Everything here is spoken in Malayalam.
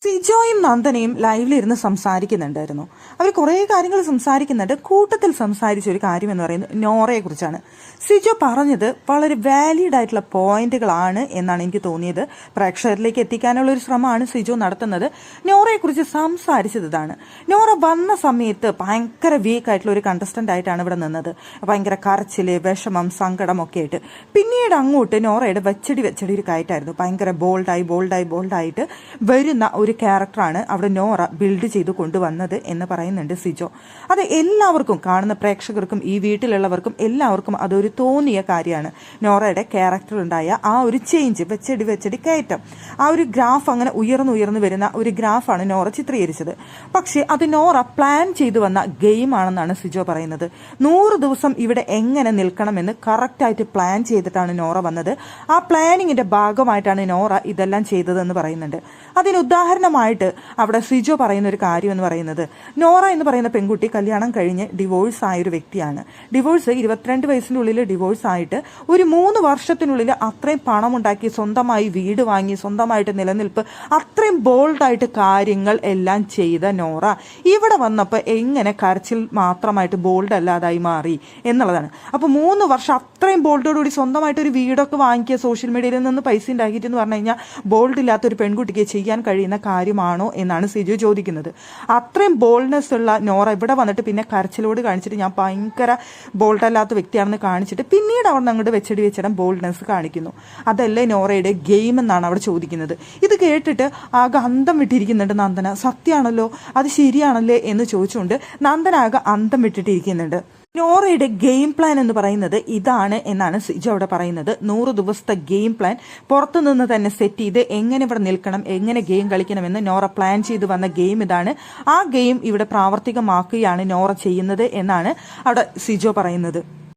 സിജോയും നന്ദനയും ലൈവിലിരുന്ന് സംസാരിക്കുന്നുണ്ടായിരുന്നു. അവർ കുറേ കാര്യങ്ങൾ സംസാരിക്കുന്നുണ്ട്. കൂട്ടത്തിൽ സംസാരിച്ച ഒരു കാര്യം എന്ന് പറയുന്നത് നോറയെ കുറിച്ചാണ്. സിജോ പറഞ്ഞത് വളരെ വാലിഡ് ആയിട്ടുള്ള പോയിന്റുകളാണ് എന്നാണ് എനിക്ക് തോന്നിയത്. പ്രേക്ഷകരിലേക്ക് എത്തിക്കാനുള്ള ഒരു ശ്രമമാണ് സിജോ നടത്തുന്നത്. നോറയെക്കുറിച്ച് സംസാരിച്ചത് ഇതാണ്. നോറ വന്ന സമയത്ത് ഭയങ്കര വീക്ക് ആയിട്ടുള്ള ഒരു കണ്ടസ്റ്റന്റ് ആയിട്ടാണ് ഇവിടെ നിന്നത്. ഭയങ്കര കരച്ചില്, വിഷമം, സങ്കടം ഒക്കെ ആയിട്ട്. പിന്നീട് അങ്ങോട്ട് നോറയുടെ വെച്ചടി ഒരു കയറ്റായിരുന്നു. ഭയങ്കര ബോൾഡായിട്ട് വരുന്ന ഒരു ക്യാരക്ടറാണ് അവിടെ നോറ ബിൽഡ് ചെയ്ത് കൊണ്ടുവന്നത് എന്ന് പറയുന്നുണ്ട് സിജോ. അത് എല്ലാവർക്കും, കാണുന്ന പ്രേക്ഷകർക്കും ഈ വീട്ടിലുള്ളവർക്കും എല്ലാവർക്കും അതൊരു തോന്നിയ കാര്യമാണ്. നോറയുടെ ക്യാരക്ടറിലുണ്ടായ ആ ഒരു ചേഞ്ച്, വെച്ചടി കയറ്റം, ആ ഒരു ഗ്രാഫ് അങ്ങനെ ഉയർന്നു വരുന്ന ഒരു ഗ്രാഫാണ് നോറ ചിത്രീകരിച്ചത്. പക്ഷേ അത് നോറ പ്ലാൻ ചെയ്തു വന്ന ഗെയിം ആണെന്നാണ് സിജോ പറയുന്നത്. 100 ദിവസം ഇവിടെ എങ്ങനെ നിൽക്കണമെന്ന് കറക്റ്റായിട്ട് പ്ലാൻ ചെയ്തിട്ടാണ് നോറ വന്നത്. ആ പ്ലാനിങ്ങിന്റെ ഭാഗമായിട്ടാണ് നോറ ഇതെല്ലാം ചെയ്തതെന്ന് പറയുന്നുണ്ട്. അതിന് ഉദാഹരണമായിട്ട് അവിടെ സിജോ പറയുന്ന ഒരു കാര്യം എന്ന് പറയുന്നത്, നോറ എന്ന് പറയുന്ന പെൺകുട്ടി കല്യാണം കഴിഞ്ഞ് ഡിവോഴ്സ് ആയ ഒരു വ്യക്തിയാണ്. ഡിവോഴ്സ് 22 വയസ്സിൻ്റെ ഉള്ളിൽ ഡിവോഴ്സ് ആയിട്ട് ഒരു 3 വർഷത്തിനുള്ളിൽ അത്രയും പണമുണ്ടാക്കി, സ്വന്തമായി വീട് വാങ്ങി, സ്വന്തമായിട്ട് നിലനിൽപ്പ്, അത്രയും ബോൾഡായിട്ട് കാര്യങ്ങൾ എല്ലാം ചെയ്ത നോറ ഇവിടെ വന്നപ്പോൾ എങ്ങനെ കരച്ചിൽ മാത്രമായിട്ട് ബോൾഡ് അല്ലാതായി മാറി എന്നുള്ളതാണ്. അപ്പോൾ 3 വർഷം അത്രയും ബോൾഡോടുകൂടി സ്വന്തമായിട്ട് ഒരു വീടൊക്കെ വാങ്ങിക്കുക, സോഷ്യൽ മീഡിയയിൽ നിന്ന് പൈസ ഉണ്ടാക്കിയിട്ട് എന്ന് പറഞ്ഞു കഴിഞ്ഞാൽ ബോൾഡ് ഇല്ലാത്തൊരു പെൺകുട്ടിക്ക് ചെയ്യാൻ കഴിയുന്ന കാര്യമാണോ എന്നാണ് സിജു ചോദിക്കുന്നത്. അത്രയും ബോൾഡ്നെസ് ഉള്ള നോറ ഇവിടെ വന്നിട്ട് പിന്നെ കരച്ചിലോട് കാണിച്ചിട്ട് ഞാൻ ഭയങ്കര ബോൾഡ് അല്ലാത്ത വ്യക്തിയാണെന്ന് കാണിച്ചിട്ട് പിന്നീട് അവർ അങ്ങോട്ട് വെച്ചിടം ബോൾഡ്നെസ് കാണിക്കുന്നു. അതല്ലേ നോറയുടെ ഗെയിം എന്നാണ് അവിടെ ചോദിക്കുന്നത്. ഇത് കേട്ടിട്ട് ആകെ അന്തം വിട്ടിരിക്കുന്നുണ്ട് നന്ദന. സത്യമാണല്ലോ, അത് ശരിയാണല്ലേ എന്ന് ചോദിച്ചുകൊണ്ട് നന്ദന ആകെ അന്തം വിട്ടിട്ടിരിക്കുന്നുണ്ട്. നോറയുടെ ഗെയിം പ്ലാൻ എന്ന് പറയുന്നത് ഇതാണ് എന്നാണ് സിജോ അവിടെ പറയുന്നത്. 100 ദിവസത്തെ ഗെയിം പ്ലാൻ പുറത്തുനിന്ന് തന്നെ സെറ്റ് ചെയ്ത് എങ്ങനെ ഇവിടെ നിൽക്കണം, എങ്ങനെ ഗെയിം കളിക്കണമെന്ന് നോറ പ്ലാൻ ചെയ്ത് വന്ന ഗെയിം ഇതാണ്. ആ ഗെയിം ഇവിടെ പ്രാവർത്തികമാക്കുകയാണ് നോറ ചെയ്യുന്നത് എന്നാണ് അവിടെ സിജോ പറയുന്നത്.